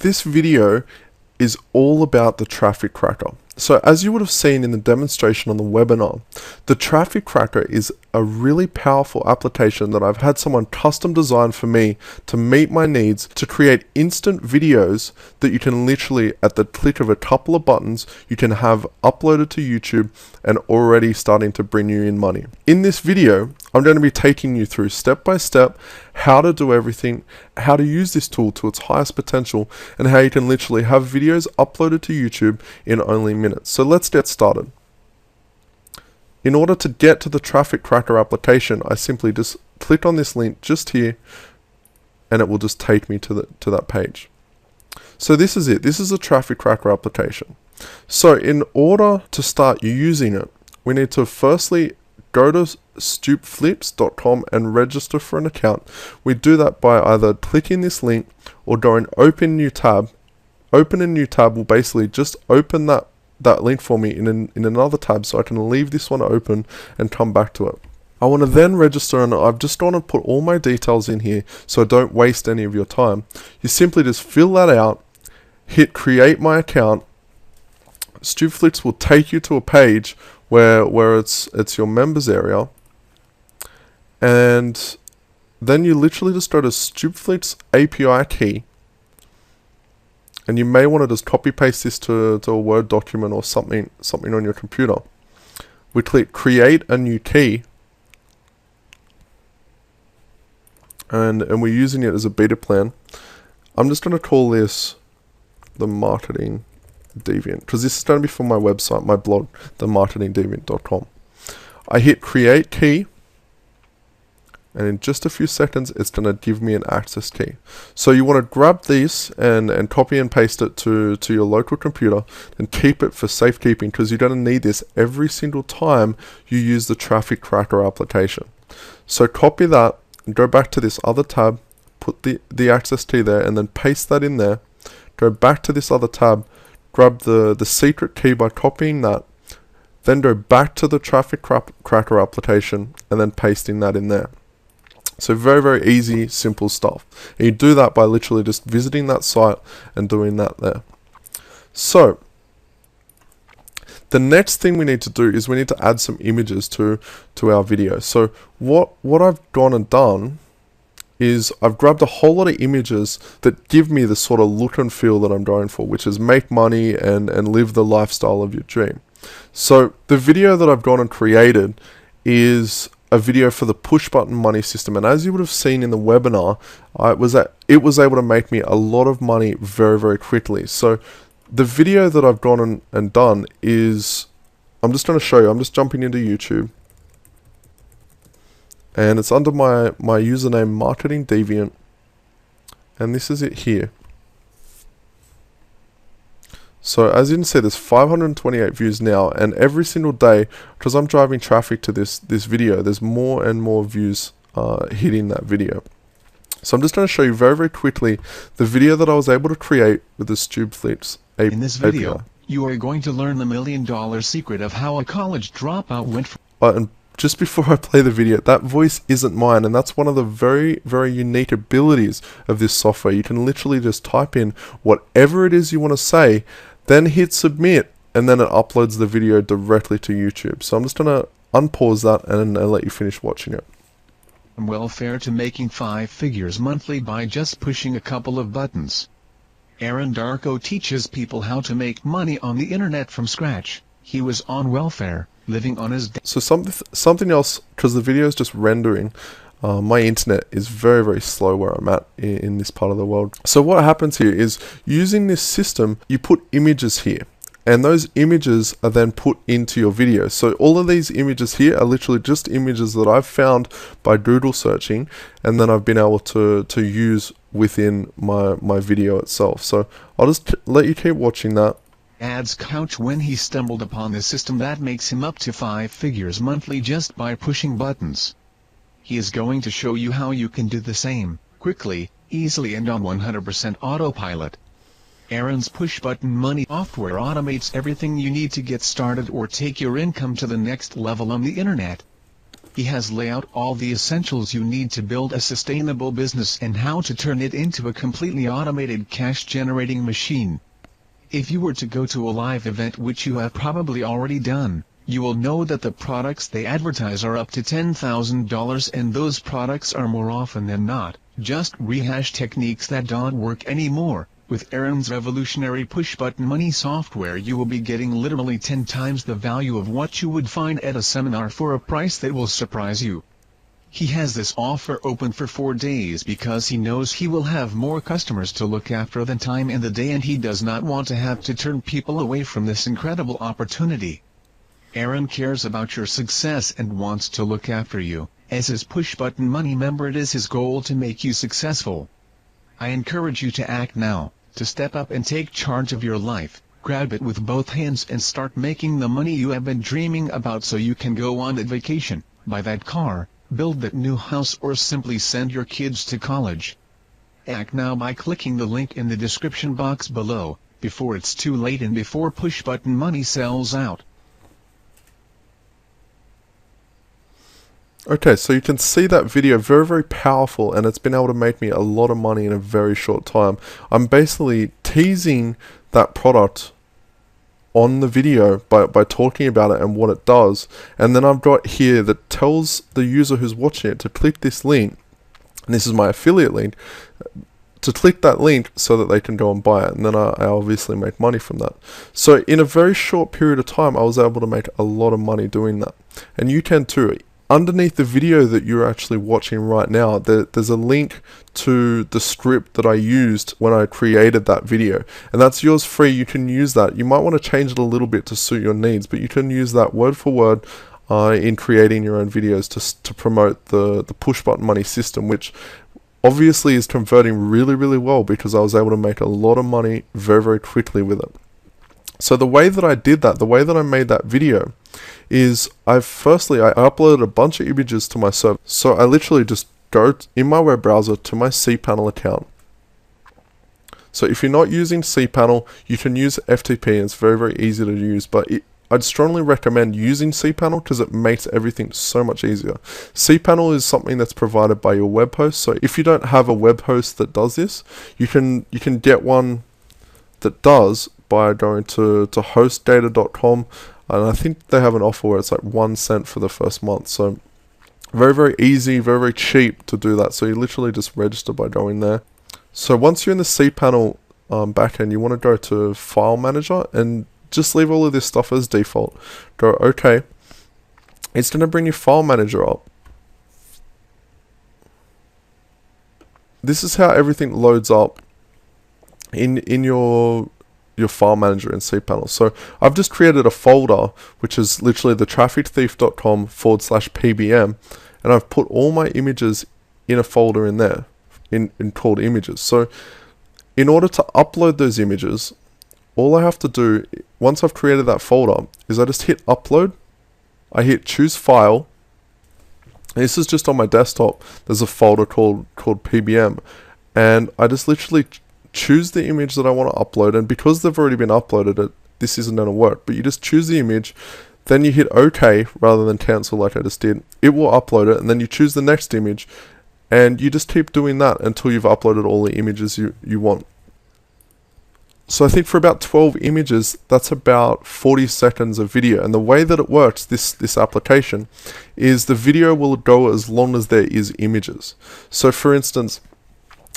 this video is all about the Traffic Cracker. So as you would have seen in the demonstration on the webinar, the Traffic Cracker is a really powerful application that I've had someone custom design for me to meet my needs, to create instant videos that you can literally, at the click of a couple of buttons, you can have uploaded to YouTube and already starting to bring you in money. In this video, I'm going to be taking you through step by step how to do everything, how to use this tool to its highest potential, and how you can literally have videos uploaded to YouTube in only minutes. So let's get started. In order to get to the Traffic Cracker application, I simply just click on this link just here, and it will just take me to that page. So this is it. This is a Traffic Cracker application. So in order to start using it, we need to firstly go to stupeflips.com and register for an account. We do that by either clicking this link or going open new tab. Open a new tab will basically just open that link for me in another tab, so I can leave this one open and come back to it. I want to then register, and I've just gone and put all my details in here so I don't waste any of your time. You simply just fill that out, hit create my account. StupidFlips will take you to a page where it's your members area, and then you literally just go to StupidFlips API key, and you may want to just copy paste this to a Word document or something on your computer. We click create a new key, and we're using it as a beta plan. I'm just going to call this the Marketing Deviant, because this is going to be for my website, my blog, themarketingdeviant.com. I hit create key, and in just a few seconds it's going to give me an access key. So you want to grab these and copy and paste it to your local computer and keep it for safekeeping, because you're going to need this every single time you use the Traffic Cracker application. So copy that and go back to this other tab, put the access key there, and then paste that in there. Go back to this other tab, grab the secret key by copying that, then go back to the Traffic Cracker application and then pasting that in there. So very, very easy, simple stuff. And you do that by literally just visiting that site and doing that there. So the next thing we need to do is we need to add some images to our video. So what I've gone and done is I've grabbed a whole lot of images that give me the sort of look and feel that I'm going for, which is make money and live the lifestyle of your dream. So the video that I've gone and created is a video for the push button money system, and as you would have seen in the webinar, it was able to make me a lot of money very, very quickly. So the video that I've gone and done is, I'm just going to show you, I'm just jumping into YouTube, and it's under my username Marketing Deviant, and this is it here. So as you can see, there's 528 views now, and every single day, because I'm driving traffic to this video, there's more and more views hitting that video. So I'm just going to show you very, very quickly the video that I was able to create with the StupidFlips API. In this video, you are going to learn the $1 million secret of how a college dropout went from... And just before I play the video, that voice isn't mine, and that's one of the very, very unique abilities of this software. You can literally just type in whatever it is you want to say, then hit submit, and then it uploads the video directly to YouTube. So I'm just going to unpause that and let you finish watching it. From welfare to making 5 figures monthly by just pushing a couple of buttons. Aaron Darko teaches people how to make money on the internet from scratch. He was on welfare, living on his... So something else, because the video is just rendering, my internet is very, very slow where I'm at in this part of the world. So what happens here is, using this system, you put images here, and those images are then put into your video. So all of these images here are literally just images that I've found by Google searching, and then I've been able to use within my video itself. So I'll just let you keep watching that. Adds couch when he stumbled upon the system that makes him up to 5 figures monthly just by pushing buttons. He is going to show you how you can do the same, quickly, easily, and on 100% autopilot. Aaron's push-button money software automates everything you need to get started or take your income to the next level on the internet. He has laid out all the essentials you need to build a sustainable business and how to turn it into a completely automated cash-generating machine. If you were to go to a live event, which you have probably already done, you will know that the products they advertise are up to $10,000, and those products are more often than not just rehash techniques that don't work anymore. With Aaron's revolutionary push-button money software, you will be getting literally 10 times the value of what you would find at a seminar for a price that will surprise you. He has this offer open for 4 days because he knows he will have more customers to look after than time in the day, and he does not want to have to turn people away from this incredible opportunity. Aaron cares about your success and wants to look after you. As his push-button money member, it is his goal to make you successful. I encourage you to act now, to step up and take charge of your life. Grab it with both hands and start making the money you have been dreaming about, so you can go on that vacation, buy that car, build that new house, or simply send your kids to college. Act now by clicking the link in the description box below, before it's too late and before push-button money sells out. Okay, so you can see that video, very, very powerful, and it's been able to make me a lot of money in a very short time. I'm basically teasing that product on the video by talking about it and what it does, and then I've got here that tells the user who's watching it to click this link, and this is my affiliate link, to click that link so that they can go and buy it, and then I obviously make money from that. So in a very short period of time, I was able to make a lot of money doing that, and you can too. Underneath the video that you're actually watching right now, there's a link to the script that I used when I created that video, and that's yours free. You can use that. You might want to change it a little bit to suit your needs, but you can use that word for word in creating your own videos to promote the push button money system, which obviously is converting really, really well, because I was able to make a lot of money very, very quickly with it. So the way that I did that, the way that I made that video, is I uploaded a bunch of images to my server. So I literally just go in my web browser to my cPanel account. So if you're not using cPanel, you can use FTP, and it's very, very easy to use, but I'd strongly recommend using cPanel because it makes everything so much easier. cPanel is something that's provided by your web host, so if you don't have a web host that does this, you can get one that does by going to hostdata.com, and I think they have an offer where it's like 1 cent for the first month. So very, very easy, very, very cheap to do that. So you literally just register by going there. So once you're in the cPanel backend, you want to go to File Manager and just leave all of this stuff as default. Go OK. It's going to bring your File Manager up. This is how everything loads up in your file manager in cPanel. So I've just created a folder, which is literally the trafficthief.com/pbm, and I've put all my images in a folder in there, in called images. So in order to upload those images, all I have to do, once I've created that folder, is I just hit upload, I hit choose file, and this is just on my desktop. There's a folder called pbm, and I just literally choose the image that I want to upload, and because they've already been uploaded, this isn't going to work, but you just choose the image, then you hit OK rather than cancel like I just did. It will upload it, and then you choose the next image, and you just keep doing that until you've uploaded all the images you want. So I think for about 12 images, that's about 40 seconds of video, and the way that it works, this application, is the video will go as long as there is images. So for instance,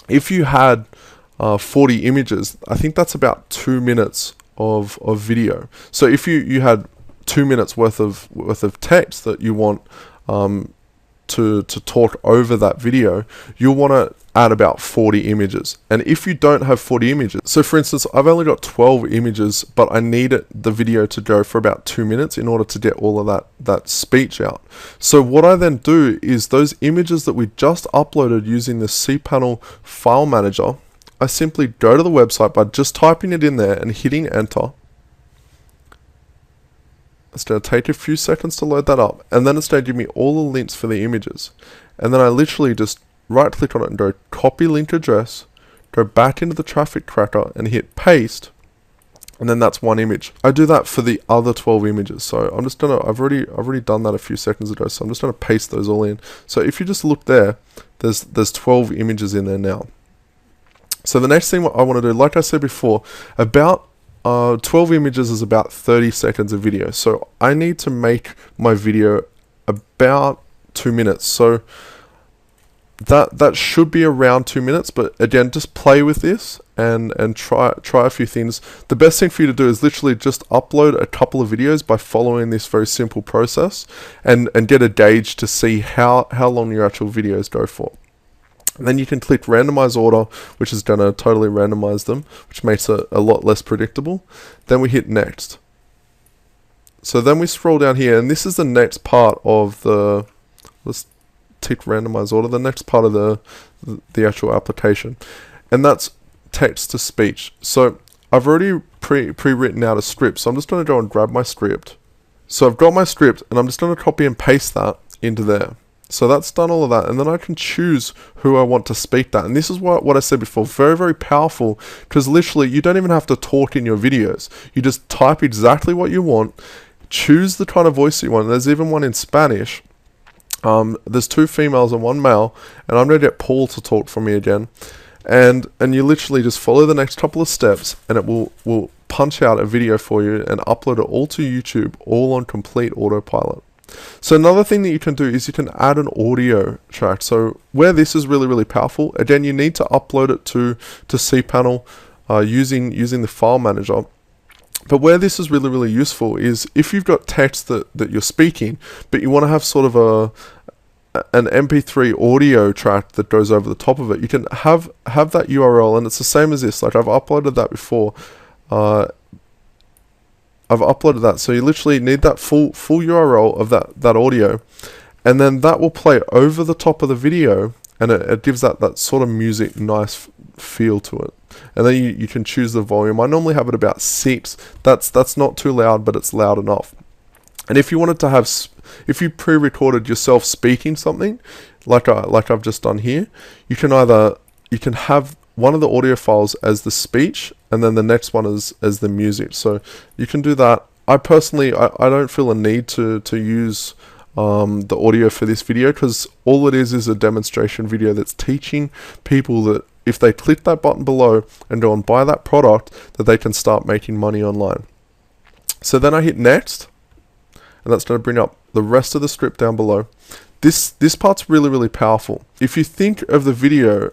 if you had 40 images, I think that's about 2 minutes of video. So if you had 2 minutes worth of text that you want to talk over that video, you'll want to add about 40 images. And if you don't have 40 images, so for instance, I've only got 12 images, but I need the video to go for about 2 minutes in order to get all of that speech out. So what I then do is those images that we just uploaded using the cPanel file manager, I simply go to the website by just typing it in there and hitting enter. It's going to take a few seconds to load that up, and then it's going to give me all the links for the images. And then I literally just right click on it and go copy link address, go back into the traffic tracker and hit paste, and then that's one image. I do that for the other 12 images. So I'm just gonna, I've already done that a few seconds ago. So I'm just gonna paste those all in. So if you just look there, there's 12 images in there now. So the next thing I want to do, like I said before, about 12 images is about 30 seconds of video. So I need to make my video about 2 minutes. So that should be around 2 minutes, but again, just play with this and try a few things. The best thing for you to do is literally just upload a couple of videos by following this very simple process and get a gauge to see how long your actual videos go for. And then you can click randomize order, which is going to totally randomize them, which makes it a lot less predictable. Then we hit next. So then we scroll down here, and this is the next part of the, let's tick randomize order, the next part of the actual application. And that's text to speech. So I've already pre-written out a script. So I'm just going to go and grab my script. So I've got my script, and I'm just going to copy and paste that into there. So that's done all of that, and then I can choose who I want to speak that. And this is what I said before, very, very powerful, because literally you don't even have to talk in your videos. You just type exactly what you want, choose the kind of voice you want. There's even one in Spanish. There's 2 females and 1 male, and I'm going to get Paul to talk for me again. And you literally just follow the next couple of steps, and it will punch out a video for you and upload it all to YouTube, all on complete autopilot. So another thing that you can do is you can add an audio track. So where this is really, really powerful, again, you need to upload it to cPanel using the file manager. But where this is really, really useful is if you've got text that you're speaking, but you want to have sort of an MP3 audio track that goes over the top of it, you can have that URL, and it's the same as this. Like I've uploaded that before. I've uploaded that, so you literally need that full URL of that audio, and then that will play over the top of the video, and it gives that sort of music nice feel to it. And then you can choose the volume. I normally have it about 6. That's not too loud, but it's loud enough. And if you wanted to have, if you pre-recorded yourself speaking something, like I've just done here, you can have one of the audio files as the speech, and then the next one as the music. So you can do that. I personally, I don't feel a need to use the audio for this video, because all it is a demonstration video that's teaching people that if they click that button below and go and buy that product, that they can start making money online. So then I hit next, and that's going to bring up the rest of the script down below. This part's really, really powerful. If you think of the video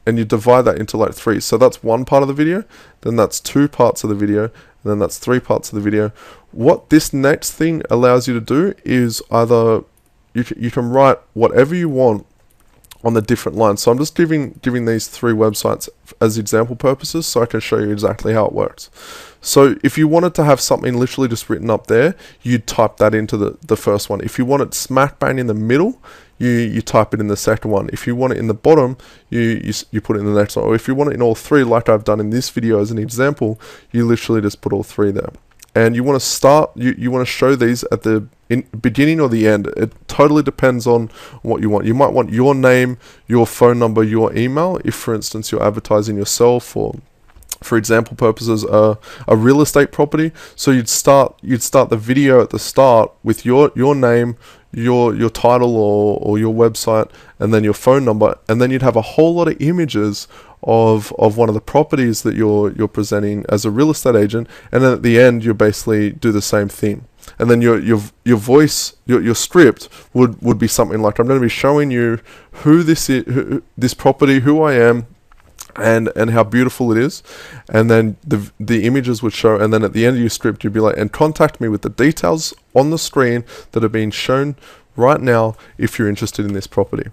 and you divide that into like 3, so that's 1 part of the video, then that's 2 parts of the video, and then that's 3 parts of the video. What this next thing allows you to do is either you can write whatever you want on the different lines. So I'm just giving these 3 websites as example purposes, so I can show you exactly how it works. So if you wanted to have something literally just written up there, you'd type that into the first one. If you want it smack bang in the middle, you type it in the second one. If you want it in the bottom, you put it in the next one. Or if you want it in all 3, like I've done in this video as an example, you literally just put all 3 there. And you want to start, you want to show these at the beginning or the end. It totally depends on what you want. You might want your name, your phone number, your email, if for instance you're advertising yourself, or for example purposes a real estate property. So you'd start the video at the start with your name, your title or your website, and then your phone number, and then you'd have a whole lot of images of one of the properties that you're presenting as a real estate agent, and then at the end you basically do the same thing. And then your voice, your script would be something like, I'm going to be showing you who this is, this property, who I am, and how beautiful it is. And then the images would show, and then at the end of your script you'd be like, and contact me with the details on the screen that are being shown right now if you're interested in this property.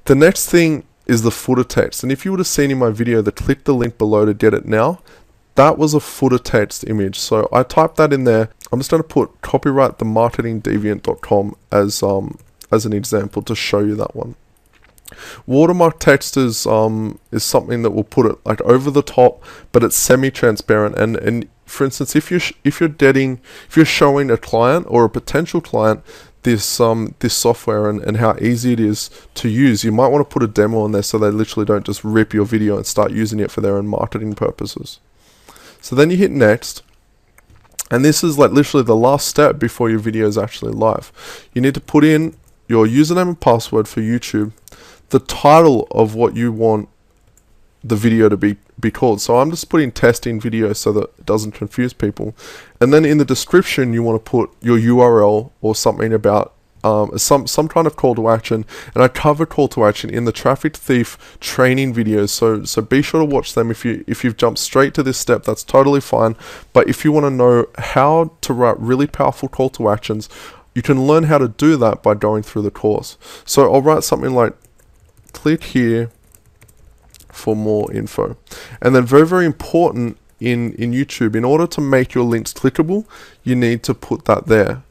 The next thing is the footer text, and if you would have seen in my video the click the link below to get it now, that was a footer text image. So I typed that in there. I'm just going to put copyrightthemarketingdeviant.com as an example to show you that one. Watermark text is something that will put it like over the top, but it's semi-transparent. And for instance, if you're showing a client or a potential client this software and how easy it is to use, you might want to put a demo on there so they literally don't just rip your video and start using it for their own marketing purposes. So then you hit next. And this is like literally the last step before your video is actually live. You need to put in your username and password for YouTube, the title of what you want the video to be called. So I'm just putting testing video so that it doesn't confuse people. And then in the description, you want to put your URL or something about some kind of call to action. And I cover call to action in the Traffic Thief training videos. So be sure to watch them. If you've jumped straight to this step, that's totally fine. But if you want to know how to write really powerful call to actions, you can learn how to do that by going through the course. So I'll write something like, click here for more info. And then very, very important in YouTube, in order to make your links clickable, you need to put that there.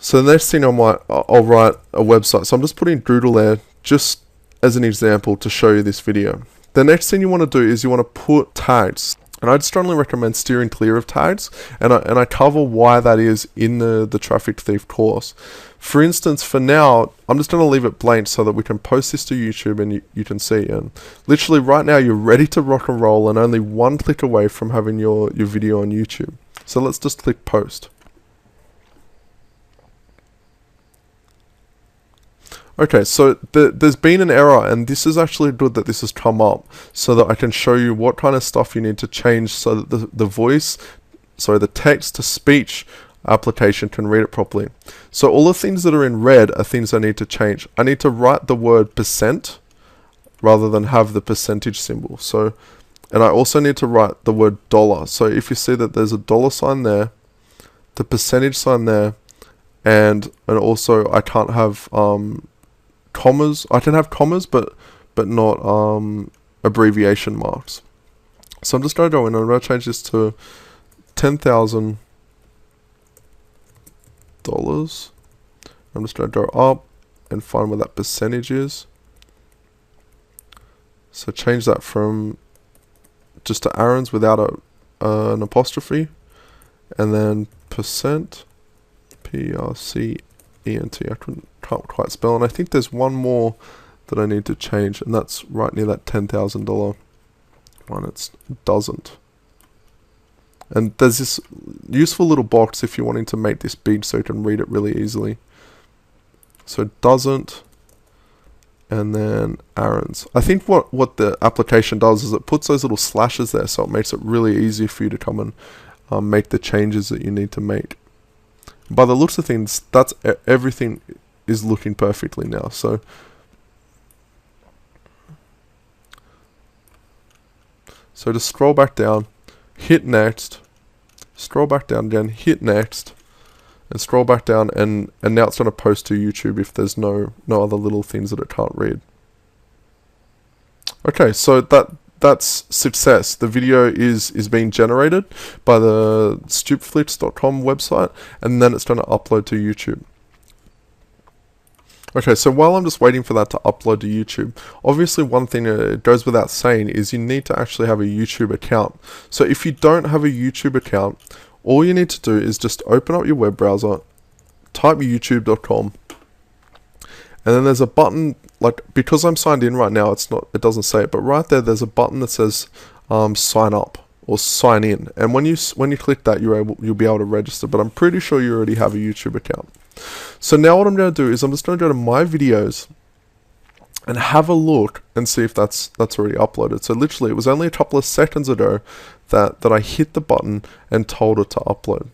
So the next thing I'll write a website. So I'm just putting Doodle there just as an example to show you this video. The next thing you want to do is you want to put tags. And I'd strongly recommend steering clear of tags, and I cover why that is in the Traffic Thief course. For instance, for now, I'm just going to leave it blank so that we can post this to YouTube and you can see. And literally right now, you're ready to rock and roll and only one click away from having your video on YouTube. So let's just click post. Okay, so there's been an error, and this is actually good that this has come up so that I can show you what kind of stuff you need to change so that the text to speech application can read it properly. So all the things that are in red are things I need to change. I need to write the word % rather than have the percentage symbol. So, and I also need to write the word $. So if you see that there's a $sign there, the percentage sign there, and also I can't have commas. I can have commas, but not abbreviation marks. So I'm just going to go in and I'm going to change this to $10,000. I'm just going to go up and find where that percentage is. So change that from just to Aaron's without an apostrophe, and then %, P-R-C-E-N-T. I can't quite spell, and I think there's one more that I need to change, and that's right near that $10,000 one. It doesn't. And there's this useful little box if you're wanting to make this big so you can read it really easily. So it doesn't, and then Aaron's. I think what the application does is it puts those little slashes there, so it makes it really easy for you to come and make the changes that you need to make. By the looks of things, that's everything is looking perfectly now. So to scroll back down, hit next, scroll back down again, hit next, and scroll back down, and now it's going to post to YouTube if there's no other little things that it can't read. Okay, so that's success. The video is being generated by the stupflix.com website, and then it's going to upload to YouTube. Okay, so while I'm just waiting for that to upload to YouTube, obviously one thing it goes without saying is you need to actually have a YouTube account. So if you don't have a YouTube account, all you need to do is just open up your web browser, type youtube.com, and then there's a button, like, because I'm signed in right now, it doesn't say it, but right there's a button that says sign up or sign in, and when you click that, you'll be able to register. But I'm pretty sure you already have a YouTube account. So now what I'm going to do is I'm just going to go to my videos and have a look and see if that's already uploaded. So literally, it was only a couple of seconds ago that I hit the button and told it to upload.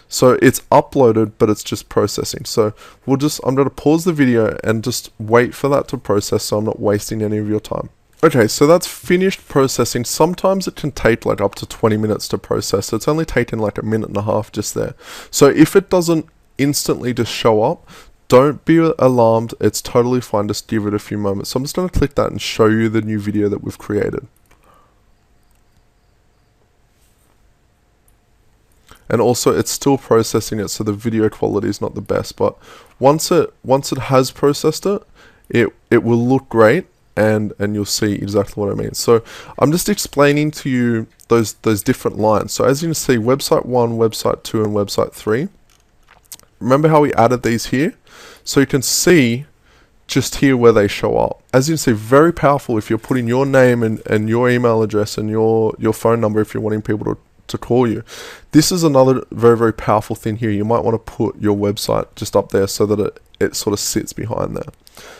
So it's uploaded, but it's just processing. So I'm going to pause the video and just wait for that to process so I'm not wasting any of your time. Okay, so that's finished processing. Sometimes it can take like up to 20 minutes to process. So it's only taken like a minute and a half just there. So if it doesn't instantly just show up, don't be alarmed. It's totally fine. Just give it a few moments. So I'm just going to click that and show you the new video that we've created. And also it's still processing it, so the video quality is not the best, but once it has processed it, it will look great, and you'll see exactly what I mean. So I'm just explaining to you those different lines. So as you can see, website 1, website 2, and website 3. Remember how we added these here? So you can see just here where they show up. As you can see, very powerful if you're putting your name and your email address and your phone number if you're wanting people to call you. This is another very, very powerful thing here. You might want to put your website just up there so that it sort of sits behind there.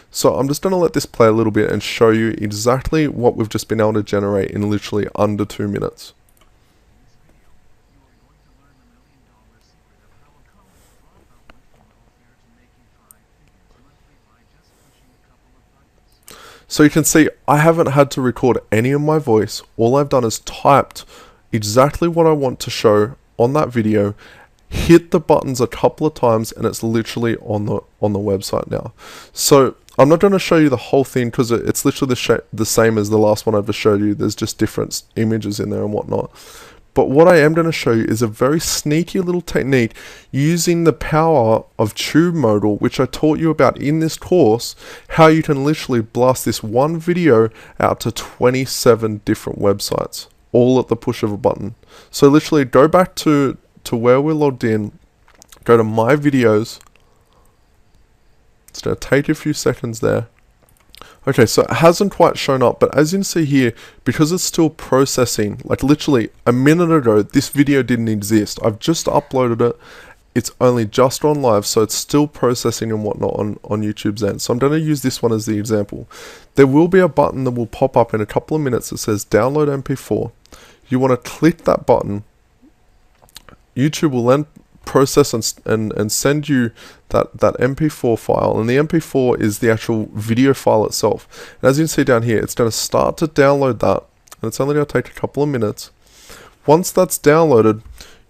So I'm just going to let this play a little bit and show you exactly what we've just been able to generate in literally under 2 minutes. So you can see I haven't had to record any of my voice. All I've done is typed exactly what I want to show on that video, hit the buttons a couple of times, and it's literally on the website now. So I'm not going to show you the whole thing because it's literally the same as the last one I've just showed you. There's just different images in there and whatnot. But what I am going to show you is a very sneaky little technique using the power of TubeModal, which I taught you about in this course, how you can literally blast this one video out to 27 different websites, all at the push of a button. So literally go back to where we're logged in, go to My Videos. It's going to take a few seconds there. Okay, so it hasn't quite shown up, but as you can see here, because it's still processing, like literally a minute ago, this video didn't exist. I've just uploaded it. It's only just on live, so it's still processing and whatnot on YouTube's end. So I'm going to use this one as the example. There will be a button that will pop up in a couple of minutes that says download MP4. You want to click that button. YouTube will then process and send you that MP4 file, and the MP4 is the actual video file itself. And as you can see down here, it's going to start to download that, and it's only going to take a couple of minutes. Once that's downloaded,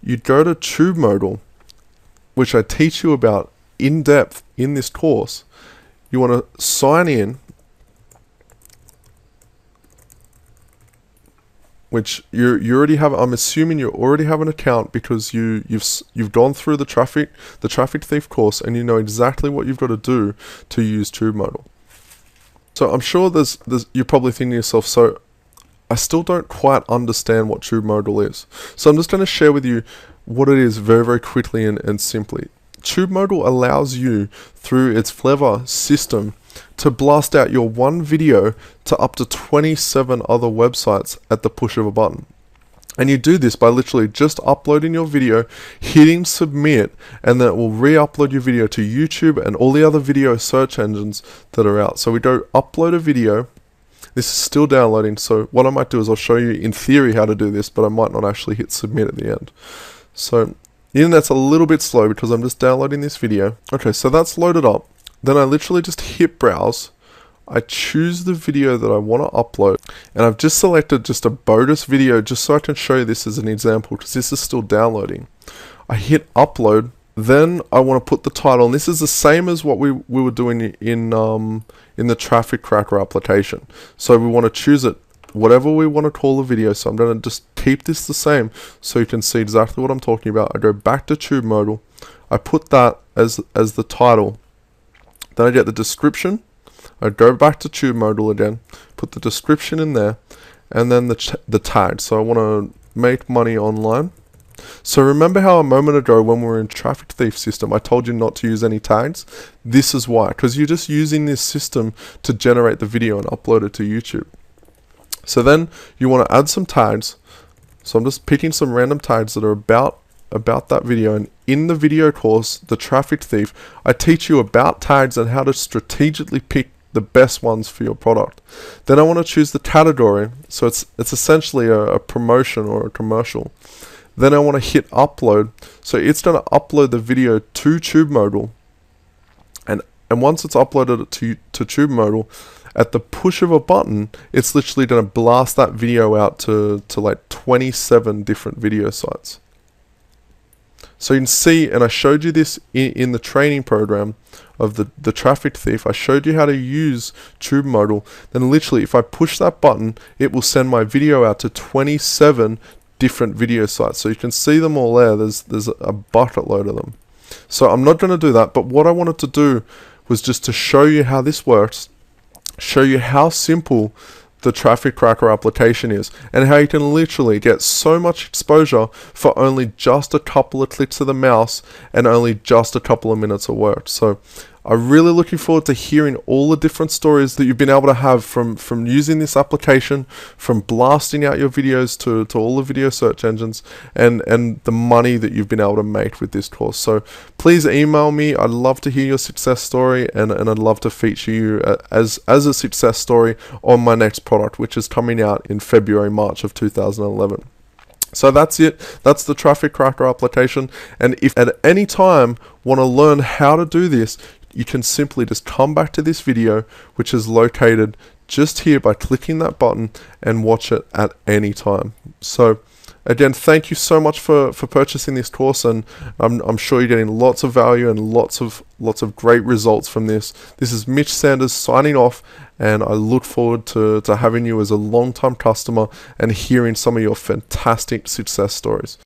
you go to TubeModal, which I teach you about in depth in this course. You want to sign in, which you already have. I'm assuming you already have an account because you've gone through the traffic thief course, and you know exactly what you've got to do to use TubeModal. So I'm sure there's you're probably thinking to yourself, so I still don't quite understand what TubeModal is. So I'm just going to share with you what it is very, very quickly and simply. TubeModal allows you, through its clever system, to blast out your one video to up to 27 other websites at the push of a button. And you do this by literally just uploading your video, hitting submit, and then it will re-upload your video to YouTube and all the other video search engines that are out. So we go upload a video. This is still downloading, so what I might do is I'll show you in theory how to do this, but I might not actually hit submit at the end. So the internet's a little bit slow because I'm just downloading this video. Okay, so that's loaded up. Then I literally just hit browse. I choose the video that I want to upload, and I've just selected just a bonus video just so I can show you this as an example because this is still downloading. I hit upload. Then I want to put the title, and this is the same as what we were doing in the Traffic Cracker application. So we want to choose it, whatever we want to call the video. So I'm going to just keep this the same so you can see exactly what I'm talking about. I go back to TubeModal. I put that as the title. Then I get the description. I go back to TubeModal again, put the description in there, and then the tag. So I want to make money online. So remember how a moment ago when we were in Traffic Thief system, I told you not to use any tags? This is why, because you're just using this system to generate the video and upload it to YouTube. So then you want to add some tags. So I'm just picking some random tags that are about that video, and in the video course, The Traffic Thief, I teach you about tags and how to strategically pick the best ones for your product. Then I want to choose the category, so it's essentially a promotion or a commercial. Then I want to hit upload, so it's going to upload the video to TubeModal, and once it's uploaded to TubeModal, at the push of a button, it's literally going to blast that video out to like 27 different video sites. So you can see, and I showed you this in the training program of the Traffic Thief. I showed you how to use TubeModal. Then literally, if I push that button, it will send my video out to 27 different video sites. So you can see them all there. There's a bucket load of them. So I'm not going to do that, but what I wanted to do was just to show you how this works, show you how simple the Traffic Cracker application is, and how you can literally get so much exposure for only just a couple of clicks of the mouse and only just a couple of minutes of work. So I'm really looking forward to hearing all the different stories that you've been able to have from using this application, from blasting out your videos to all the video search engines, and the money that you've been able to make with this course. So please email me. I'd love to hear your success story, and I'd love to feature you as a success story on my next product, which is coming out in February, March of 2011. So that's it. That's the Traffic Cracker application. And if at any time want to learn how to do this, you can simply just come back to this video, which is located just here, by clicking that button, and watch it at any time. So again, thank you so much for purchasing this course, and I'm sure you're getting lots of value and lots of great results from this. This is Mitch Sanders signing off, and I look forward to having you as a long-time customer and hearing some of your fantastic success stories.